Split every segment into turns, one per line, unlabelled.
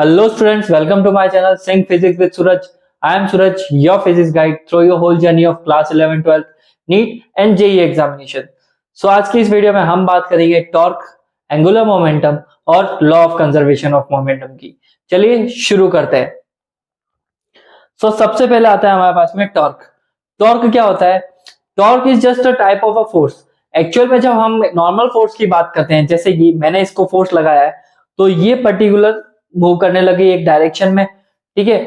Hello students, welcome to my channel Sync Physics with Suraj. I am Suraj, your physics guide through your whole journey of class 11, 12, NEET and JEE examination. So आज की इस video में हम बात करेंगे torque, angular momentum और law of conservation of momentum की। चलिए शुरू करते हैं। सबसे पहले आता है हमारे पास में टॉर्क। टॉर्क क्या होता है? Torque is just a type of a force. Actual में जब हम नॉर्मल फोर्स की बात करते हैं, जैसे कि मैंने इसको फोर्स लगाया है तो ये पर्टिकुलर मूव करने लगी एक डायरेक्शन में, ठीक है।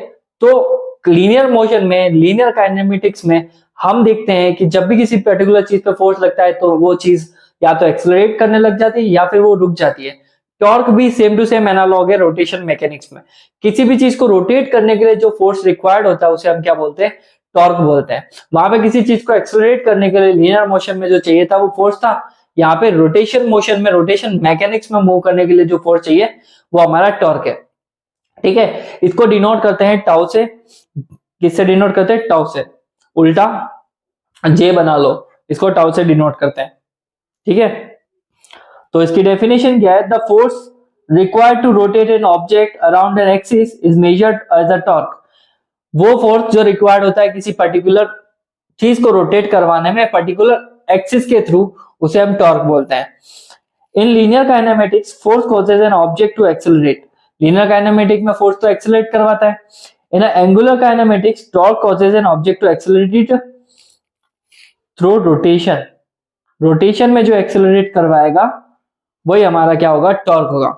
तो लीनियर मोशन में, लीनियर काइनेमेटिक्स में हम देखते हैं कि जब भी किसी पर्टिकुलर चीज पे फोर्स लगता है तो वो चीज या तो एक्सेलरेट करने लग जाती है या फिर वो रुक जाती है। टॉर्क भी सेम टू सेम एनालॉग है रोटेशन मैकेनिक्स में। किसी भी चीज को रोटेट करने के लिए जो फोर्स रिक्वायर्ड होता है उसे हम क्या बोलते हैं? टॉर्क बोलते हैं। वहां पे किसी चीज को एक्सेलरेट करने के लिए लीनियर मोशन में जो चाहिए था वो फोर्स था, यहाँ पे रोटेशन मोशन में, रोटेशन मैकेनिक्स में मूव करने के लिए जो फोर्स चाहिए वो हमारा टॉर्क है, ठीक है। इसको डिनोट करते हैं टाउ से। किससे डिनोट करते हैं? टाउ से। उल्टा जे बना लो, इसको टाउ से डिनोट करते हैं, ठीक है। तो इसकी डेफिनेशन क्या है? The force required to rotate an object around an axis is measured as a torque. वो फोर्स जो रिक्वायर्ड होता है किसी पर्टिकुलर चीज को रोटेट करवाने में पर्टिकुलर एक्सिस के थ्रू, उसे हम टॉर्क बोलते हैं। In linear kinematics force causes an object to accelerate. Linear kinematics में फोर्स तो एक्सेलरेट करवाता है। In angular kinematics torque causes an object to accelerate through rotation. Rotation में जो एक्सेलरेट करवाएगा वही हमारा क्या होगा? टॉर्क होगा,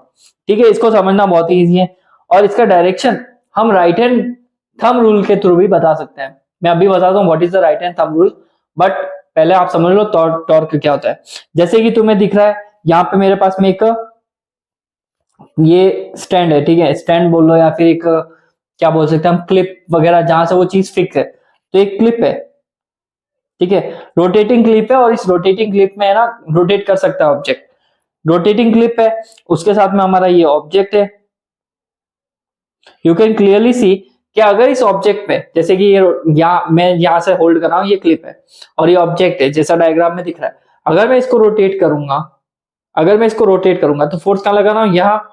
ठीक है। इसको समझना बहुत ही ईजी है और इसका डायरेक्शन हम राइट हैंड थंब रूल के थ्रू भी बता सकते हैं। मैं अभी बताता हूँ what is the right hand thumb rule, but पहले आप समझ लो टॉर्क क्या होता है। जैसे कि तुम्हें दिख रहा है यहाँ पे मेरे पास में एक ये स्टैंड है, ठीक है। स्टैंड बोल लो या फिर एक क्या बोल सकते हैं हम, क्लिप वगैरह, जहां से वो चीज फिक्स है। तो एक क्लिप है, ठीक है, रोटेटिंग क्लिप है और इस रोटेटिंग क्लिप में है ना, रोटेट कर सकता है ऑब्जेक्ट। रोटेटिंग क्लिप है, उसके साथ में हमारा ये ऑब्जेक्ट है। यू कैन क्लियरली सी कि अगर इस ऑब्जेक्ट पे, जैसे कि ये मैं यहाँ से होल्ड कर रहा हूँ, ये क्लिप है और ये ऑब्जेक्ट है जैसा डायग्राम में दिख रहा है। अगर मैं इसको रोटेट करूंगा, तो फोर्स कहाँ लगा रहा हूँ? यहाँ।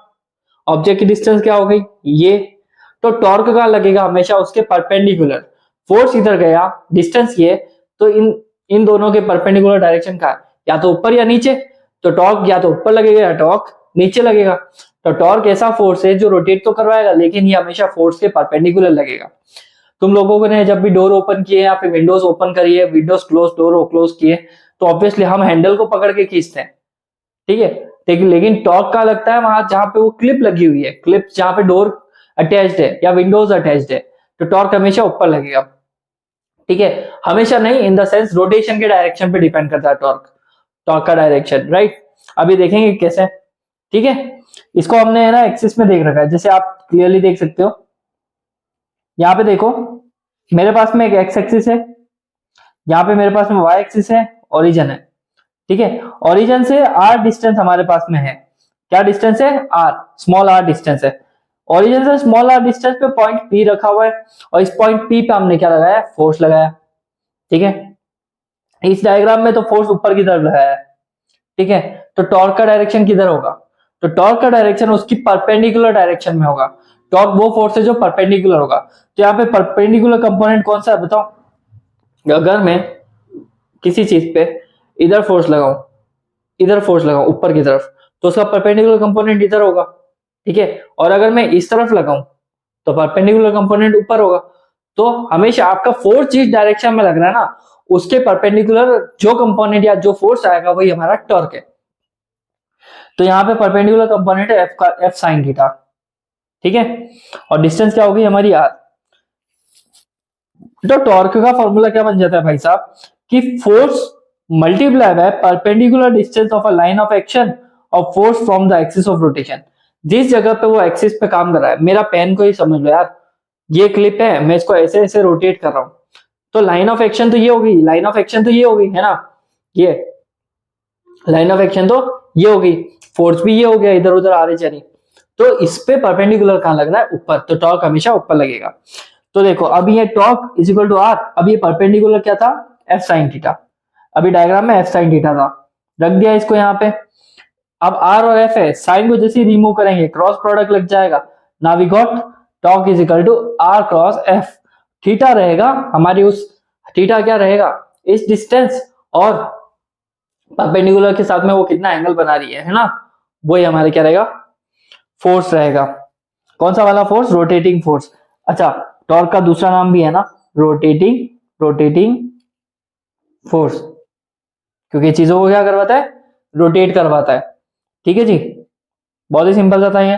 ऑब्जेक्ट की डिस्टेंस क्या हो गई? ये। तो टॉर्क कहाँ लगेगा? हमेशा उसके परपेंडिकुलर। फोर्स इधर गया, डिस्टेंस ये, तो इन इन दोनों के परपेंडिकुलर डायरेक्शन का, या तो ऊपर या नीचे। तो टॉर्क या तो ऊपर लगेगा या टॉर्क नीचे लगेगा। तो टॉर्क ऐसा फोर्स है जो रोटेट तो करवाएगा लेकिन ये हमेशा फोर्स के परपेंडिकुलर लगेगा। तुम लोगों ने जब भी डोर ओपन किए या फिर विंडोज ओपन करिए, विंडोज क्लोज, डोर क्लोज किए, तो ऑब्वियसली हम हैंडल को पकड़ के खींचते हैं, ठीक है। लेकिन टॉर्क का लगता है वहां जहां पे वो क्लिप लगी हुई है, क्लिप जहां पे डोर अटैच्ड है या विंडोज अटैच्ड है। तो टॉर्क हमेशा ऊपर लगेगा, ठीक है। हमेशा नहीं, इन द सेंस रोटेशन के डायरेक्शन पे डिपेंड करता है टॉर्क, टॉर्क का डायरेक्शन, राइट। अभी देखेंगे कैसे, ठीक है। इसको हमने है ना एक्सिस में देख रखा है, जैसे आप क्लियरली देख सकते हो। यहाँ पे देखो, मेरे पास में एक एक्स एक्सिस है, यहाँ पे मेरे पास में वाई एक्सिस है, ओरिजिन है, ठीक है। ओरिजिन से आर डिस्टेंस हमारे पास में है। क्या डिस्टेंस है? आर, स्मॉल आर डिस्टेंस है। ओरिजिन से स्मॉल आर डिस्टेंस पे पॉइंट पी रखा हुआ है और इस पॉइंट पी पे हमने क्या लगाया? फोर्स लगाया, ठीक है। इस डायग्राम में तो फोर्स ऊपर की तरफ लगाया है, ठीक है। तो टॉर्क का डायरेक्शन किधर होगा? तो टॉर्क का डायरेक्शन उसकी परपेंडिकुलर डायरेक्शन में होगा। टॉर्क वो फोर्स है जो परपेंडिकुलर होगा। तो यहाँ पे परपेंडिकुलर कंपोनेंट कौन सा है बताओ? अगर मैं किसी चीज पे इधर फोर्स लगाऊं, ऊपर की तरफ, तो उसका परपेंडिकुलर कंपोनेंट इधर होगा, ठीक है। और अगर मैं इस तरफ लगाऊं तो परपेंडिकुलर कंपोनेंट ऊपर होगा। तो हमेशा आपका फोर्स जिस डायरेक्शन में लग रहा है ना, उसके परपेंडिकुलर जो कंपोनेंट या जो फोर्स आएगा वही हमारा टॉर्क है। तो यहाँ पे परपेंडिकुलर कंपोनेंट है एफ का, एफ साइन थीटा, ठीक है। और डिस्टेंस क्या होगी हमारी? आर। तो टॉर्क का फॉर्मूला क्या बन जाता है भाई साहब, कि force multiply by perpendicular distance of a line of action of force from the axis of rotation. जिस जगह पे वो एक्सिस पे काम कर रहा है, मेरा पेन को ही समझ लो यार, ये क्लिप है, मैं इसको ऐसे ऐसे रोटेट कर रहा हूं, तो लाइन ऑफ एक्शन तो ये होगी, है ना। ये लाइन ऑफ एक्शन तो ये होगी, फोर्स भी ये हो गया, इधर उधर आ रही जा रही। तो इस पे परपेंडिकुलर कहां लग रहा है? ऊपर। तो टॉर्क हमेशा ऊपर लगेगा। तो देखो, अभी ये torque is equal to R, अब ये परपेंडिकुलर क्या था? F sine theta. अभी डायग्राम में एफ साइन थीटा था, रख दिया इसको यहाँ पे। अब आर और एफ है, साइन को जैसे रिमूव करेंगे क्रॉस प्रोडक्ट लग जाएगा, now we got torque is equal to R cross F. Theta रहेगा हमारी उस, थीटा क्या रहेगा, इस डिस्टेंस और परपेंडिकुलर के साथ में वो कितना एंगल बना रही है ना, वही हमारे क्या रहेगा, फोर्स रहेगा। कौन सा वाला फोर्स, रोटेटिंग फोर्स। अच्छा, टॉर्क का दूसरा नाम भी है ना रोटेटिंग फोर्स, क्योंकि चीजों को क्या करवाता है, रोटेट करवाता है। ठीक है जी, बहुत ही सिंपल सा था ये।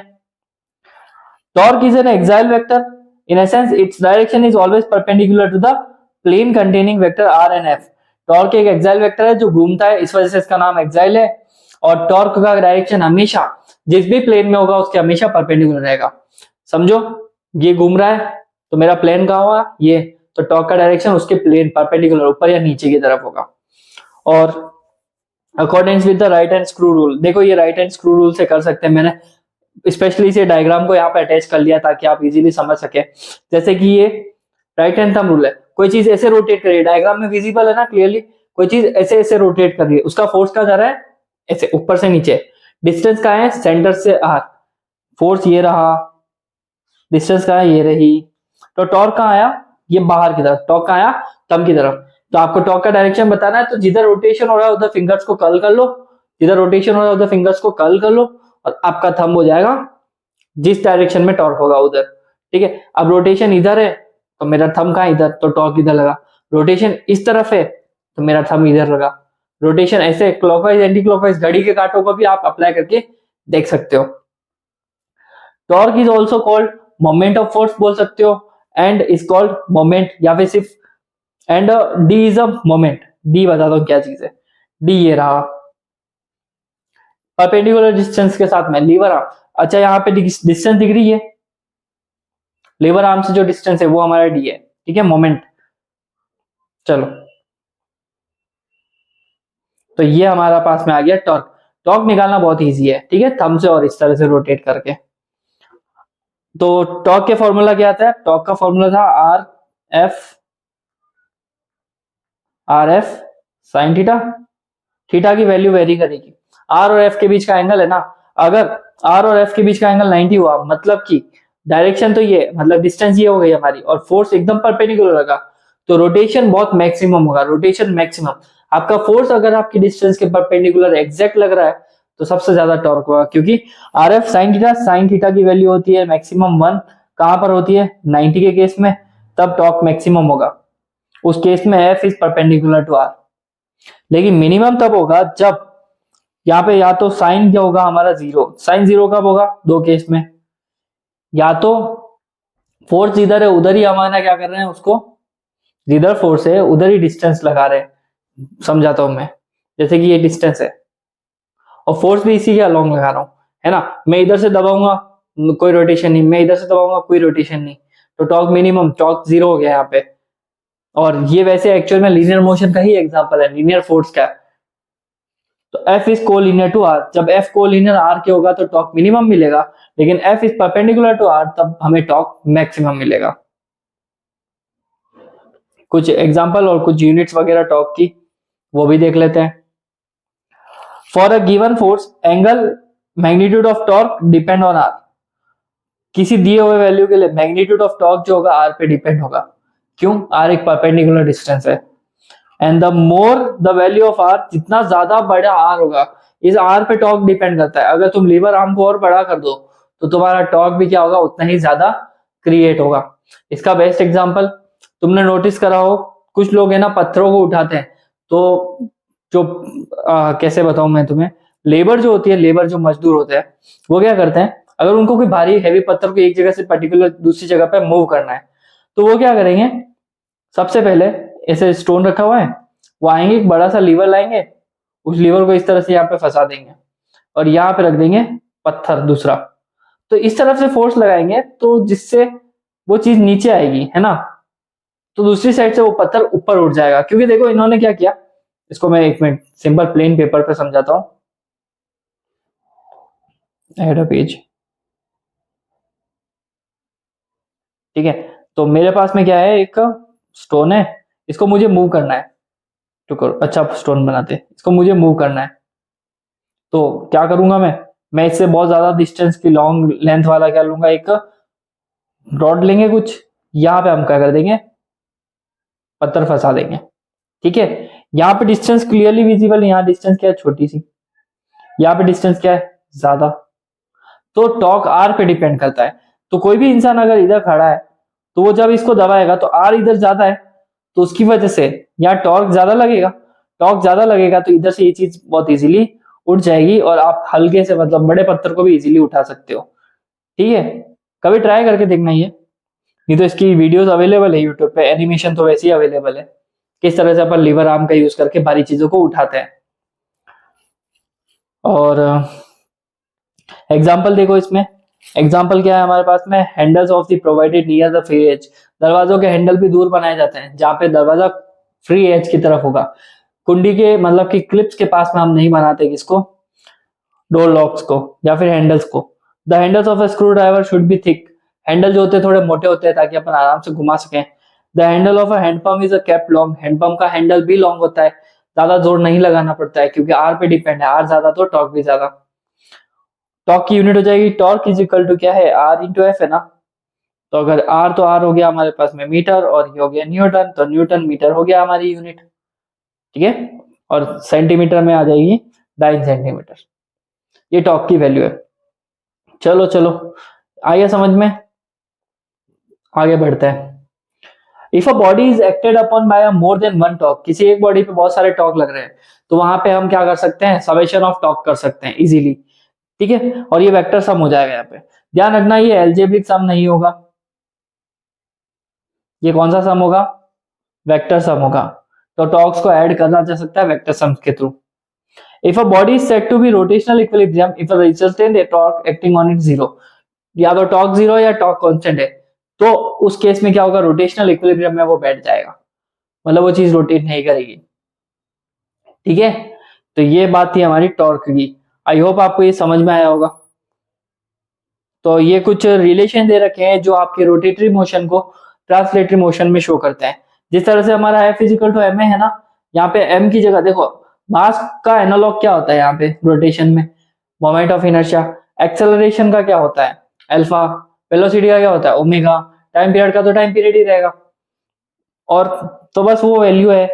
Torque is an axial vector, in a sense its direction is always perpendicular to the plane containing vector r and f। Torque एक एक्साइल वेक्टर है जो घूमता है, इस वजह से इसका नाम एक्साइल है। और टॉर्क का डायरेक्शन हमेशा जिस भी प्लेन में होगा उसके हमेशा परपेंडिकुलर रहेगा। समझो, ये घूम रहा है तो मेरा प्लेन कहाँ हुआ, ये, तो टॉर्क का डायरेक्शन उसके प्लेन परपेंडिकुलर ऊपर या नीचे की तरफ होगा। और according with the right hand screw rule, देखो ये राइट हैंड स्क्रू रूल से कर सकते हैं, मैंने स्पेशली इसे डायग्राम को यहाँ पे अटैच कर लिया ताकि आप इजीली समझ सके। जैसे कि ये राइट हैंड थंब रूल है, कोई चीज ऐसे रोटेट कर रही है, डायग्राम में विजिबल है ना क्लियरली, कोई चीज ऐसे ऐसे रोटेट कर रही है, उसका फोर्स कहाँ जा रहा है, ऐसे ऊपर से नीचे। डिस्टेंस कहाँ है, सेंटर से आर, फोर्स ये रहा, डिस्टेंस कहाँ है, ये रही। तो टॉर्क कहाँ आया, ये बाहर की तरफ, टॉर्क कहाँ आया, थंब की तरफ। तो आपको टॉर्क का डायरेक्शन बताना है, तो जिधर रोटेशन हो रहा है उधर फिंगर्स को कर्ल कर लो, जिधर रोटेशन हो रहा है उधर फिंगर्स को कर्ल कर लो, और आपका थंब हो जाएगा जिस डायरेक्शन में टॉर्क होगा उधर। ठीक है, अब रोटेशन इधर है तो मेरा थंब कहाँ, इधर, तो टॉर्क इधर लगा। रोटेशन इस तरफ है तो मेरा थंब इधर लगा। रोटेशन ऐसे क्लॉकवाइज एंटी क्लॉकवाइज घड़ी के कांटों को भी आप अप्लाई करके देख सकते हो। Torque is also called moment of force बोल सकते हो, एंड इज कॉल्ड मोमेंट, या फिर सिर्फ, and D is a moment. D बताता हूँ क्या चीज है, डी ये रहा परपेंडिकुलर डिस्टेंस के साथ में लीवर आर्म। अच्छा, यहाँ पे डिस्टेंस दिख रही है, लीवर आर्म से जो डिस्टेंस है वो हमारा डी है। ठीक है, मोमेंट। चलो, तो ये हमारा पास में आ गया टॉर्क। टॉर्क निकालना बहुत इजी है, ठीक है, थंब से और इस तरह से रोटेट करके। तो टॉर्क के फॉर्मूला क्या आता है, टॉर्क का फॉर्मूला था R F sine theta. Theta की वैल्यू वेरी करेगी, आर और एफ के बीच का एंगल है ना, अगर आर और एफ के बीच का एंगल 90 हुआ, मतलब कि डायरेक्शन तो ये, मतलब डिस्टेंस ये हो गई हमारी, और फोर्स एकदम परपेंडिकुलर लगा, तो रोटेशन बहुत मैक्सिमम होगा, रोटेशन मैक्सिमम। आपका फोर्स अगर आपकी डिस्टेंस के परपेंडिकुलर एग्जैक्ट लग रहा है तो सबसे ज्यादा टॉर्क होगा, क्योंकि आर एफ साइन थीटा की वैल्यू होती है मैक्सिमम 1, कहां पर होती है, 90 के केस में, तब टॉर्क मैक्सिमम होगा। उस केस में F is perpendicular to R. लेकिन मिनिमम तब होगा जब यहाँ पे या तो साइन क्या होगा हमारा 0, साइन 0 कब होगा, दो केस में, या तो फोर्स जिधर है उधर ही हमारा क्या कर रहे हैं, उसको जिधर फोर्स है उधर ही डिस्टेंस लगा रहे हैं। समझाता हूं मैं, जैसे कि ये डिस्टेंस है और फोर्स भी इसी के अलोंग लगा रहा हूं, है ना, मैं इधर से दबाऊंगा कोई रोटेशन नहीं, मैं इधर से दबाऊंगा कोई रोटेशन नहीं, तो टॉर्क मिनिमम, टॉर्क 0 हो गया यहाँ पे। और ये वैसे एक्चुअल में लीनियर मोशन का ही एग्जांपल है, लीनियर फोर्स का। तो F is collinear to R, जब F कोलिनियर R के होगा तो टॉर्क मिनिमम मिलेगा, लेकिन F is perpendicular to R तब हमें टॉर्क मैक्सिमम मिलेगा। कुछ एग्जांपल और कुछ यूनिट्स वगैरह टॉर्क की वो भी देख लेते हैं। For a given force angle magnitude of torque depend on R। किसी दिए हुए वैल्यू के लिए मैग्नीट्यूड ऑफ टॉर्क जो होगा R पे डिपेंड होगा, क्यों, R एक परपेंडिकुलर डिस्टेंस है। And the more the value of R, जितना ज्यादा बड़ा आर होगा, इस आर पे टॉर्क डिपेंड करता है। अगर तुम लीवर आर्म को और बड़ा कर दो तो तुम्हारा टॉर्क भी क्या होगा, उतना ही ज्यादा क्रिएट होगा। इसका बेस्ट एग्जांपल तुमने नोटिस करा हो, कुछ लोग है ना पत्थरों को उठाते हैं, तो जो कैसे बताऊं मैं तुम्हें, लेबर जो होती है, लेबर जो मजदूर होते हैं, वो क्या करते हैं, अगर उनको कोई भारी हैवी पत्थर को एक जगह से पर्टिकुलर दूसरी जगह पे मूव करना है, तो वो क्या करेंगे, सबसे पहले ऐसे स्टोन रखा हुआ है, वो आएंगे, एक बड़ा सा लीवर लाएंगे, उस लीवर को इस तरह से यहाँ पे फंसा देंगे और यहाँ पे रख देंगे पत्थर दूसरा, तो इस तरफ से फोर्स लगाएंगे तो जिससे वो चीज नीचे आएगी, है ना, तो दूसरी साइड से वो पत्थर ऊपर उठ जाएगा। क्योंकि देखो इन्होंने क्या किया, इसको मैं एक मिनट सिंपल प्लेन पेपर पे समझाता हूं, ऐड अ पेज। ठीक है, तो मेरे पास में क्या है, एक स्टोन है, इसको मुझे मूव करना है, तो करो, अच्छा स्टोन बनाते, इसको मुझे मूव करना है, तो क्या करूंगा मैं इससे बहुत ज्यादा डिस्टेंस की लॉन्ग लेंथ वाला क्या लूंगा, एक रॉड लेंगे कुछ, यहाँ पे हम क्या कर देंगे, पत्थर फंसा देंगे, ठीक है। यहाँ पे डिस्टेंस क्लियरली विजिबल, यहाँ डिस्टेंस क्या है, छोटी सी, यहाँ पे डिस्टेंस क्या है, ज्यादा। तो टॉर्क आर पे डिपेंड करता है। तो कोई भी इंसान अगर इधर खड़ा है तो वो जब इसको दबाएगा तो आर इधर ज्यादा है, तो उसकी वजह से यहाँ टॉर्क ज्यादा लगेगा। टॉर्क ज्यादा लगेगा तो इधर से ये चीज बहुत इजीली उठ जाएगी और आप हल्के से मतलब बड़े पत्थर को भी इजीली उठा सकते हो, ठीक है। कभी ट्राई करके देखना ये तो इसकी वीडियोस अवेलेबल है यूट्यूब पे, एनिमेशन तो वैसे ही अवेलेबल है, किस तरह से अपन लीवर आर्म का यूज करके भारी चीजों को उठाते हैं। और एग्जाम्पल देखो इसमें, एग्जाम्पल क्या है हमारे पास में, handles of the provided near the free edge. दरवाजों के हैंडल भी दूर बनाए जाते हैं जहां पे दरवाजा फ्री एज की तरफ होगा। कुंडी के मतलब कि क्लिप्स के पास में हम नहीं बनाते किसको, डोर लॉक्स को या फिर हैंडल्स को। The handles of a screw driver should be thick. Handle जो होते हैं थोड़े मोटे होते हैं ताकि अपन आराम से घुमा सकें। The handle of a handpump is a kept long. Handpump का हैंडल भी लॉन्ग होता है, ज्यादा जोर नहीं लगाना पड़ता है क्योंकि आर पे डिपेंड है, आर ज्यादा तो टॉर्क भी ज्यादा। टॉर्क की यूनिट हो जाएगी, टॉर्क इज इक्वल टू क्या है, आर इंटू एफ है ना। तो अगर आर तो आर हो गया हमारे पास में मीटर और ये हो गया न्यूटन, तो न्यूटन मीटर हो गया हमारी यूनिट, ठीक है। और सेंटीमीटर में आ जाएगी 2.5 सेंटीमीटर, ये टॉर्क की वैल्यू है। चलो चलो आइए समझ में, आगे बढ़ते हैं। If a body is acted upon bye more than one torque, किसी एक बॉडी पे बहुत सारे टॉर्क लग रहे हैं तो वहां पे हम क्या कर सकते हैं, समेशन ऑफ टॉर्क कर सकते हैं इजीली, ठीक है। और ये वेक्टर सम हो जाएगा। यहाँ पे ध्यान रखना ये एल्जेब्रिक सम नहीं होगा, ये कौन सा सम होगा, वेक्टर सम होगा। तो टॉर्क्स को ऐड करना जा सकता है वेक्टर सम के थ्रू। If a body is said to be rotational equilibrium if a resultant torque acting on it zero, या तो टॉर्क जीरो या टॉर्क कांस्टेंट है, तो उस केस में क्या होगा, रोटेशनल इक्विलिब्रियम में वो बैठ जाएगा, मतलब वो चीज रोटेट नहीं करेगी, ठीक है। तो ये बात थी हमारी टॉर्क की। आई होप आपको ये समझ में आया होगा। तो ये कुछ रिलेशन दे रखे हैं जो आपके रोटेटरी मोशन को ट्रांसलेटरी मोशन में शो करते हैं। जिस तरह से हमारा एफ इजिकल टू एम है ना, यहाँ पे एम की जगह देखो मास का एनालॉग क्या होता है यहाँ पे रोटेशन में, मोमेंट ऑफ इनर्शिया। एक्सेलरेशन का क्या होता है, अल्फा। वेलोसिटी का क्या होता है, ओमेगा। टाइम पीरियड का तो टाइम पीरियड ही रहेगा। और तो बस वो वैल्यू है,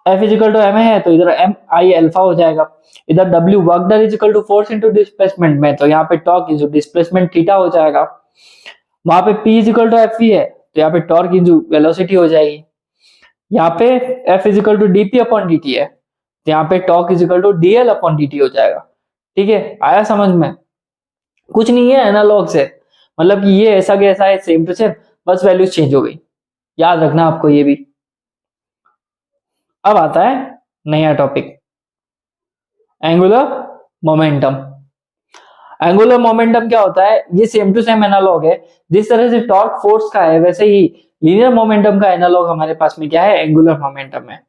एफ इजिकल टू एम है तो इधर एम आई अल्फा हो जाएगा। इधर W work done is equal to force into displacement में, तो यहाँ पे टॉर्क इज डिस्प्लेसमेंट थीटा हो जाएगा। वहां पे पी इजिकल टू एफ है तो यहाँ पे टॉर्क इंटू वेलोसिटी हो जाएगी। यहाँ पे F is equal to DP upon D है तो यहाँ पे torque is equal to DL upon D हो जाएगा, ठीक है। आया समझ में, कुछ नहीं है एनालॉग से, मतलब कि ये ऐसा कैसा है, सेम टू सेम, बस वैल्यूज चेंज हो गई, याद रखना आपको ये भी। अब आता है नया topic, angular momentum. Angular momentum क्या होता है, ये सेम टू सेम एनालॉग है। जिस तरह से टॉर्क फोर्स का है वैसे ही लीनियर मोमेंटम का एनालॉग हमारे पास में क्या है, एंगुलर मोमेंटम है।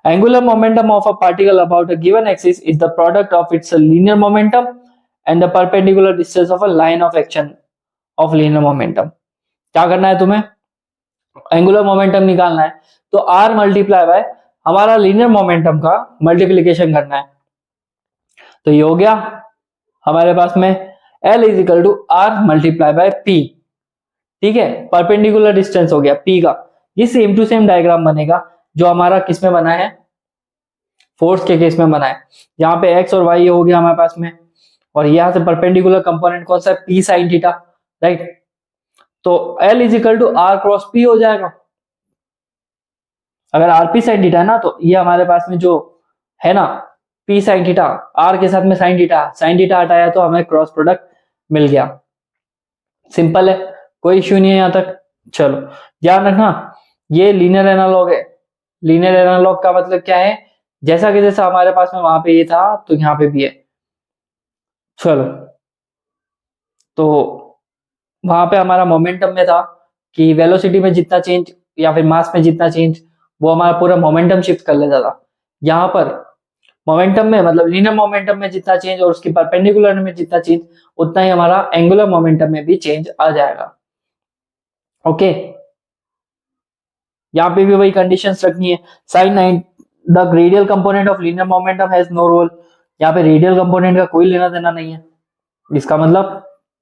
Angular momentum of a particle about a given axis is the product of its linear momentum and the perpendicular distance of a line of action of linear momentum. क्या करना है तुम्हें, एंगुलर मोमेंटम निकालना है तो are multiply bye हमारा linear momentum का multiplication करना है। तो ये हो गया हमारे पास में L is equal to R multiply by P, ठीक है। परपेंडिकुलर डिस्टेंस हो गया P का। ये सेम टू सेम डायग्राम बनेगा जो हमारा किस में बना है, फोर्स के केस में बना है। यहाँ पे x और y हो गया हमारे पास में, और यहाँ से परपेंडिकुलर कंपोनेंट कौन सा है, P साइन थीटा, राइट। तो L is equal to R cross P हो जाएगा। अगर आरपी साइन थीटा है ना तो ये हमारे पास में जो है ना पी साइन थीटा, आर के साथ में साइन थीटा हटाया तो हमें क्रॉस प्रोडक्ट मिल गया। सिंपल है, कोई इश्यू नहीं है यहां तक। चलो ध्यान रखना ये लीनियर एनालॉग है। लीनियर एनालॉग का मतलब क्या है, जैसा कि जैसा हमारे पास में वहां पे ये था तो यहाँ पे भी है। चलो तो वहां पे हमारा मोमेंटम में था कि वेलोसिटी में जितना चेंज या फिर मास में जितना चेंज वो हमारा पूरा मोमेंटम शिफ्ट कर लेता था। यहाँ पर मोमेंटम में मतलब लीनियर मोमेंटम में जितना चेंज और उसकी परपेंडिकुलर में जितना चेंज उतना ही हमारा एंगुलर मोमेंटम में भी चेंज आ जाएगा। ओके, यहाँ पे भी वही कंडीशंस रखनी है। Sine 9 the radial component of linear momentum has no role. यहाँ पे रेडियल कंपोनेंट का कोई लेना देना नहीं है, इसका मतलब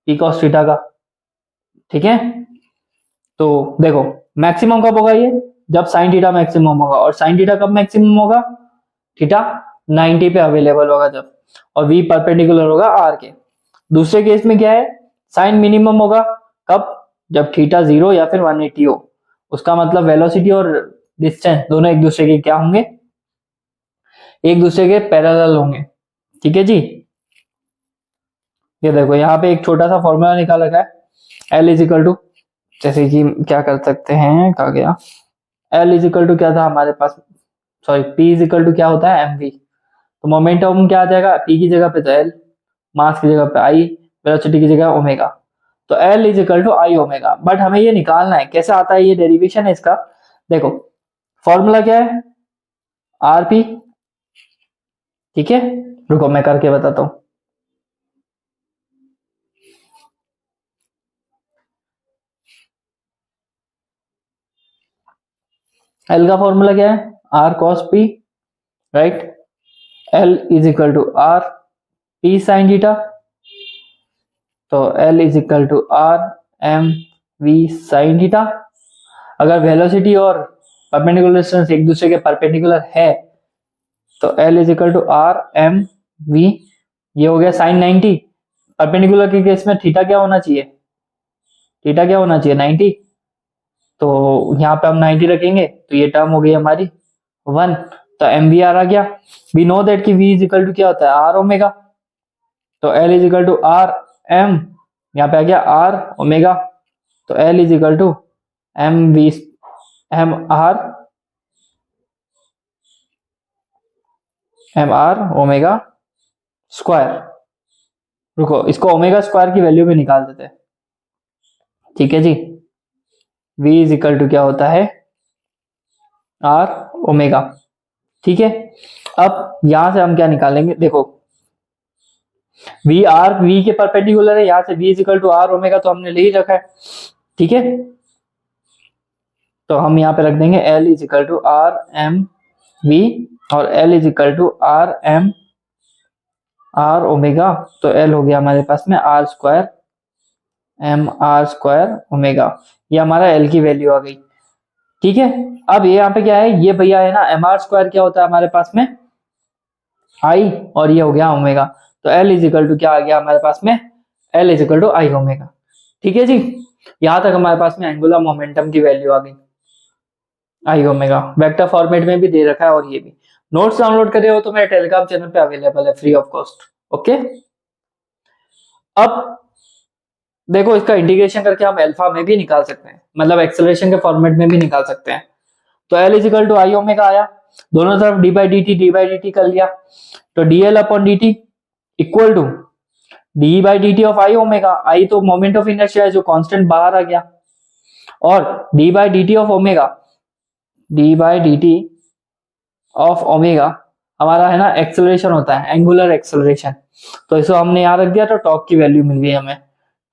पी कॉस थीटा का, ठीक है, तो देखो मैक्सिमम कब होगा ये, जब साइन थीटा मैक्सिमम होगा, और साइन थीटा कब मैक्सिमम होगा, थीटा 90 पे अवेलेबल होगा जब, और v परपेंडिकुलर होगा r के। दूसरे केस में क्या है, साइन मिनिमम होगा कब, जब थीटा 0 या फिर 180 हो। उसका मतलब वेलोसिटी और डिस्टेंस दोनों एक दूसरे के क्या होंगे, एक दूसरे के पैरेलल होंगे। ठीक है जी, ये देखो यहाँ पे एक छोटा सा फॉर्मूला निकाल रखा है, L इज इक्वल टू, जैसे कि क्या कर सकते हैं, कहा गया L इज इक्वल टू क्या था हमारे पास, sorry P is equal to क्या होता है mv, तो मोमेंटम क्या आ जाएगा, P की जगह पे तो L, मास की जगह पे I, वेलोसिटी की जगह ओमेगा, तो L is equal to I omega. But हमें ये निकालना है, कैसे आता है, ये डेरिवेशन है इसका। देखो फॉर्मूला क्या है, RP, ठीक है, रुको मैं करके बताता हूँ। L का फॉर्मूला क्या है, R cos P, right, L is equal to R P sine theta, तो L is equal to R M V sine theta. अगर वेलोसिटी और परपेंडिकुलर डिस्टेंस एक दूसरे के परपेंडिकुलर है तो L is equal to R M V, ये हो गया साइन 90। परपेंडिकुलर के केस में थीटा क्या होना चाहिए, थीटा क्या होना चाहिए 90, तो यहाँ पे हम 90 रखेंगे तो ये टर्म हो गई हमारी 1, तो एम वी आर आ गया। वी नो दैट कि V इज इक्वल टू क्या होता है, आर ओमेगा, तो L is equal to R M, यहाँ पे आ गया आर ओमेगा, तो L is equal to M R omega square. रुको इसको ओमेगा स्क्वायर की वैल्यू में निकाल देते हैं। ठीक है जी, V इज इक्वल टू क्या होता है, आर ओमेगा। ठीक है, अब यहां से हम क्या निकालेंगे, देखो V के परपेंडिकुलर है, यहां से V is equal to R omega तो हमने ले ही रखा है। ठीक है, तो हम यहाँ पे रख देंगे L is equal to R M V, और L is equal to R M R omega, तो L हो गया हमारे पास में R square M R square omega, ये हमारा L की वैल्यू आ गई। ठीक है, अब ये यहाँ पे क्या है, ये भैया है ना एम आर स्क्वायर क्या होता है हमारे पास में I, और ये हो गया ओमेगा, तो L इज इक्वल टू क्या आ गया हमारे पास में, L is equal to I omega. ठीक है जी, यहां तक हमारे पास में एंगुलर मोमेंटम की वैल्यू आ गई, आई ओमेगा वेक्टर फॉर्मेट में भी दे रखा है, और ये भी नोट्स डाउनलोड कर रहे हो तो मेरे टेलीग्राम चैनल पे अवेलेबल है फ्री ऑफ कॉस्ट। ओके, अब देखो इसका इंटीग्रेशन करके हम अल्फा में भी निकाल सकते हैं, मतलब एक्सेलरेशन के फॉर्मेट में भी निकाल सकते हैं। तो L is equal to I omega आया, दोनों तरफ डी बाई डी टी कर लिया, तो dl upon dt equal to d by d t of I omega, I तो मोमेंट ऑफ इनर्शिया है जो कांस्टेंट बाहर आ गया, और D by d t of omega, D by d t of omega हमारा है ना एक्सेलरेशन होता है, एंगुलर एक्सेलरेशन, तो इसको हमने यहां रख दिया, तो टॉक की वैल्यू मिल गई हमें,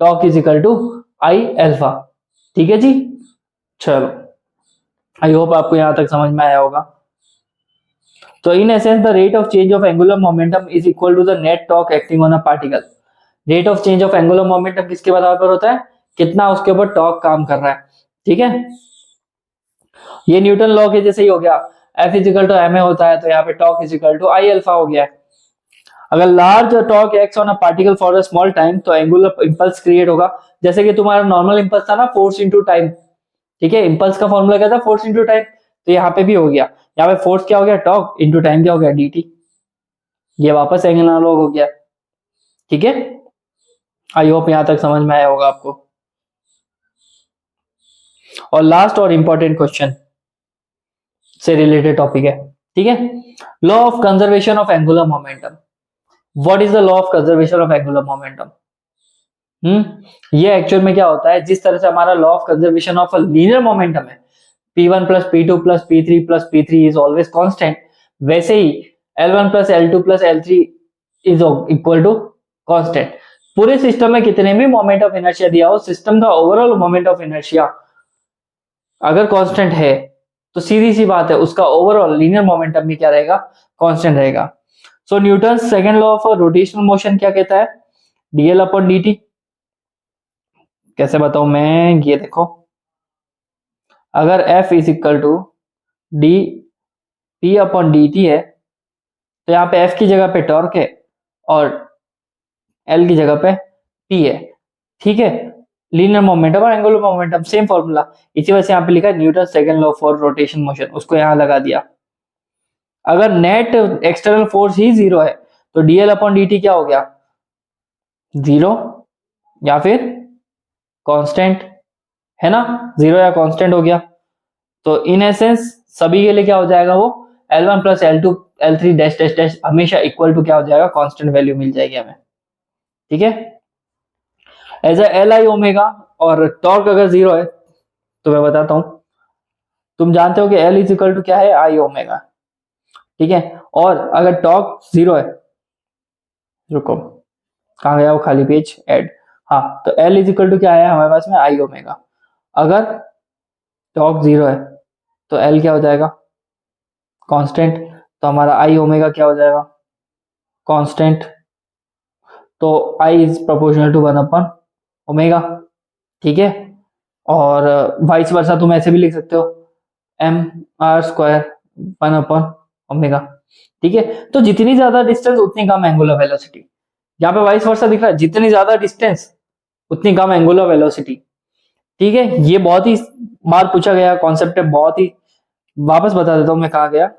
torque is equal to I alpha. ठीक है जी, चलो आई होप आपको यहां तक समझ में आया होगा। तो in essence the rate of change of angular momentum is equal to the net torque acting on a particle. Rate of change of angular momentum किसके बराबर होता है, कितना उसके ऊपर टॉर्क काम कर रहा है। ठीक है, ये न्यूटन लॉ के जैसे ही हो गया, F is equal to M A होता है, तो यहाँ पे torque is equal to I alpha हो गया है। अगर large torque acts on a particle for a small time तो एंगुलर इंपल्स क्रिएट होगा, जैसे कि तुम्हारा नॉर्मल इंपल्स था ना फोर्स इनटू टाइम। ठीक है, इंपल्स का फॉर्मूला क्या था, फोर्स इनटू टाइम, तो यहाँ पे भी हो गया, यहाँ पे फोर्स क्या हो गया टॉर्क इनटू टाइम क्या हो गया dt, ये वापस एंगुलर लॉ हो गया। ठीक है, आई होप यहां तक समझ में आया होगा आपको। और लास्ट और इंपॉर्टेंट क्वेश्चन से रिलेटेड टॉपिक है। ठीक है, law of conservation of angular momentum. What is the law of conservation of angular momentum. ये एक्चुअल में क्या होता है, जिस तरह से हमारा law of conservation of linear momentum है, p1 plus p2 plus p3 plus p3 is always constant, वैसे ही l1 plus l2 plus l3 is equal to constant. पूरे सिस्टम में कितने भी मोमेंट ऑफ इनर्शिया दिया हो, सिस्टम का ओवरऑल मोमेंट ऑफ इनर्शिया अगर कांस्टेंट है तो सीधी सी बात है उसका ओवरऑल लीनियर मोमेंटम भी क्या रहेगा, कांस्टेंट रहेगा। So Newton second law of rotational motion क्या कहता है, dl अपॉन dt, कैसे बताऊं मैं, ये देखो, अगर F is equal to D P upon D T है, तो यहाँ पे F की जगह पे टॉर्क है और L की जगह पे P है, ठीक है। लीनियर मोमेंटम और एंगुलर मोमेंटम सेम फॉर्मूला, इसी वजह से यहाँ पे लिखा है Newton second law for rotation motion, उसको यहाँ लगा दिया। अगर नेट एक्सटर्नल फोर्स ही जीरो है तो डीएल अपॉन डी टी क्या हो गया, जीरो या फिर कांस्टेंट, है ना, जीरो या कांस्टेंट हो गया। तो इन एसेंस सभी के लिए क्या हो जाएगा, वो L1 plus L2 L3 dash dash dash हमेशा इक्वल टू क्या हो जाएगा, कांस्टेंट वैल्यू मिल जाएगी हमें, ठीक है। एज एल आई ओमेगा, और टॉर्क अगर जीरो है तो मैं बताता हूं, तुम जानते हो कि L इज इक्वल टू क्या है, आई ओमेगा, ठीक है। और अगर टॉर्क जीरो है, रुको कहाँ गया वो खाली पेज, ऐड, हाँ, तो L इज इक्वल टू क्या है हमारे पास में, आई ओमेगा। अगर टॉर्क जीरो है तो L क्या हो जाएगा, कांस्टेंट, तो हमारा आई ओमेगा क्या हो जाएगा, कांस्टेंट। तो I is proportional to one upon omega, ठीक है। और वाइस वर्सा तुम ऐसे भी लिख सकते हो, M R square one upon omega, ठीक है। तो जितनी ज्यादा डिस्टेंस उतनी कम एंगुलर वेलोसिटी, यहाँ पे वाइस वर्सा दिख रहा है, जितनी ज्यादा डिस्टेंस उतनी कम एंगुलर वेलोसिटी, ठीक है। ये बहुत ही बार पूछा गया कॉन्सेप्ट है, बहुत ही, वापस बता देता हूं मैं कहा गया।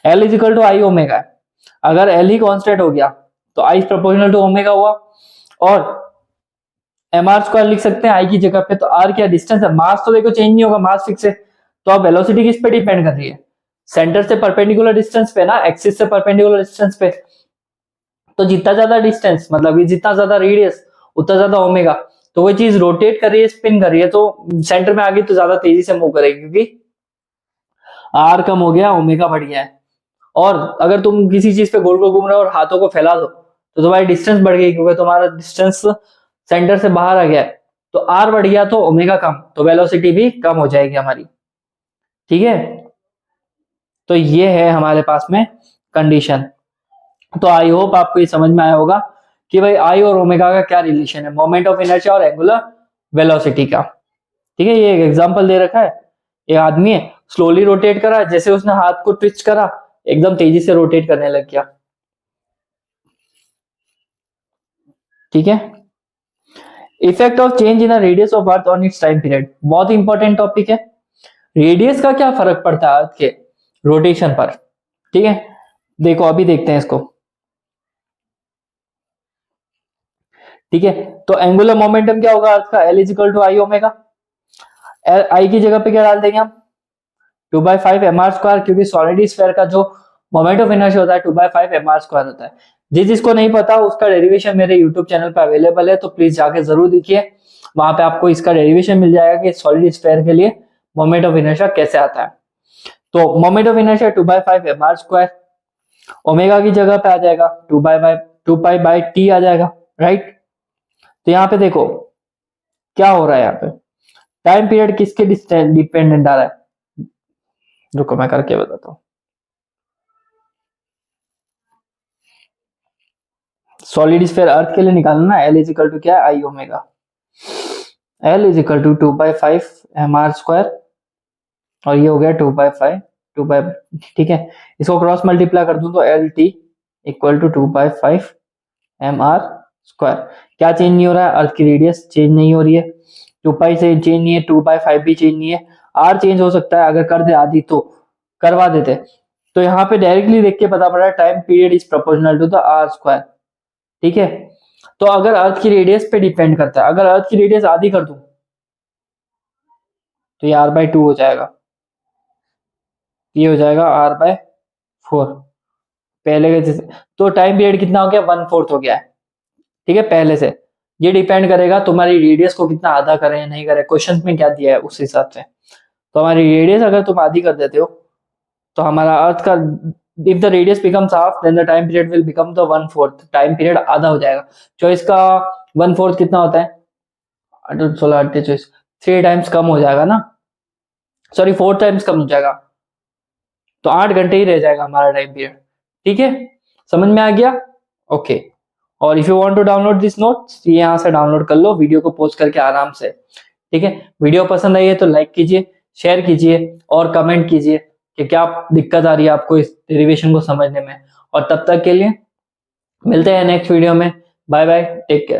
L is equal to I omega है, अगर L ही कांस्टेंट हो गया तो I प्रोपोर्शनल टू ओमेगा हुआ, और एम आर स्क्वायर लिख सकते हैं आई की जगह पे। तो आर क्या डिस्टेंस है, मास तो देखो चेंज नहीं होगा, मास फिक्स है। तो अब वेलोसिटी किस पे डिपेंड कर रही है, सेंटर से परपेंडिकुलर डिस्टेंस पे ना, एक्सिस से परपेंडिकुलर डिस्टेंस पे। तो जितना ज्यादा डिस्टेंस मतलब कि जितना ज्यादा रेडियस उतना ज्यादा ओमेगा, तो वो चीज रोटेट कर रही है, स्पिन कर रही है, तो सेंटर में आ गई तो ज्यादा तेजी से मूव करेगी, क्योंकि आर कम हो गया, ओमेगा बढ़ गया है। और अगर तुम किसी चीज पे गोल गोल घूम रहे हो और हाथों को फैला दो तो तुम्हारी डिस्टेंस बढ़ गई, क्योंकि तुम्हारा डिस्टेंस सेंटर से बाहर आ गया है। तो आर बढ़ गया तो ओमेगा कम, तो वेलोसिटी भी कम हो जाएगी हमारी, ठीक है। तो ये है हमारे पास में कंडीशन। तो आई होप आपको ये समझ में आया होगा कि भाई आई और ओमेगा का क्या रिलेशन है, मोमेंट ऑफ इनर्शिया और एंगुलर वेलोसिटी का, ठीक है। ये एक एग्जांपल दे रखा है, एक आदमी है, स्लोली रोटेट करा, जैसे उसने हाथ को ट्विस्ट करा एकदम तेजी से रोटेट करने लग गया, ठीक है। Effect of change in radius of earth on it's time period, बहुत इंपॉर्टेंट टॉपिक है। रेडियस का क्या फर्क पड़ता है अर्थ के रोटेशन पर, ठीक है। देखो अभी देखते हैं इसको, ठीक है। तो एंगुलर मोमेंटम क्या होगा अर्थ का, L is equal to I omega. I की जगह पे क्या डाल देंगे हम, 2/5 mr स्क्वायर, क्योंकि सॉलिड स्फीयर का जो मोमेंट ऑफ इनर्शिया होता है 2/5 mr स्क्वायर होता है। जिसको नहीं पता उसका डेरिवेशन मेरे यूट्यूब चैनल पे अवेलेबल है, तो प्लीज जाके जरूर देखिए, वहां पे आपको इसका डेरिवेशन मिल जाएगा कि सॉलिड स्फीयर के लिए मोमेंट ऑफ इनर्शिया कैसे आता है। तो moment of inertia 2/5 mr square, omega की जगह पे आ जाएगा 2 पाई बाई टी आ जाएगा, राइट। तो यहाँ पे देखो क्या हो रहा है, यहाँ पे टाइम पीरियड किसके डिपेंडेंट आ रहा है, रुको मैं करके बताता हूँ। सॉलिड स्फीयर अर्थ के लिए निकालना ना, एल इज इक्वल टू क्या है, I omega. L is equal to 2/5 mr square, और ये हो गया 2/5 2 ठीक है। इसको क्रॉस मल्टीप्लाई कर दूं तो L T equal to 2/5 mr square. क्या चेंज नहीं हो रहा है, अर्थ की रेडियस चेंज नहीं हो रही है, 2 पाई से चेंज नहीं है, 2/5 भी चेंज नहीं है। आर चेंज हो सकता है, अगर कर दे आदि तो करवा देते। तो यहाँ पे डायरेक्टली देख के पता पड़ रहा है time period is proportional to the R square, ठीक है। तो अगर अर्थ की रेडियस पे डिपेंड करता है, अगर अर्थ की रेडियस आधी कर दूं तो ये r/2 हो जाएगा, ये हो जाएगा r/4 पहले के जैसे। तो टाइम पीरियड कितना हो गया, 1/4 हो गया है, ठीक है पहले से। ये डिपेंड करेगा तुम्हारी रेडियस को कितना आधा करें या नहीं करें, क्वेश्चन में क्या दिया है उस हिसाब से। तो हमारी रेडियस अगर तुम आधी कर देते हो तो हमारा अर्थ का, if the radius becomes half then the time period will become the 1/4, time period आधा हो जाएगा। चॉइस का 1/4 कितना होता है, 16 8 24, 3 टाइम्स कम हो जाएगा ना, सॉरी 4 टाइम्स कम हो जाएगा, तो 8 घंटे ही रह जाएगा हमारा टाइम पीरियड, ठीक है। समझ में आ गया, ओके। और if you want to download this notes, ये यहाँ से डाउनलोड कर लो वीडियो को पॉज करके आराम से। ठीक है, वीडियो पसंद आई है तो लाइक कीजिए, शेयर कीजिए और कमेंट कीजिए कि क्या दिक्कत आ रही है आपको इस डेरिवेशन को समझने में। और तब तक के लिए मिलते हैं नेक्स्ट वीडियो में। Bye bye, take care.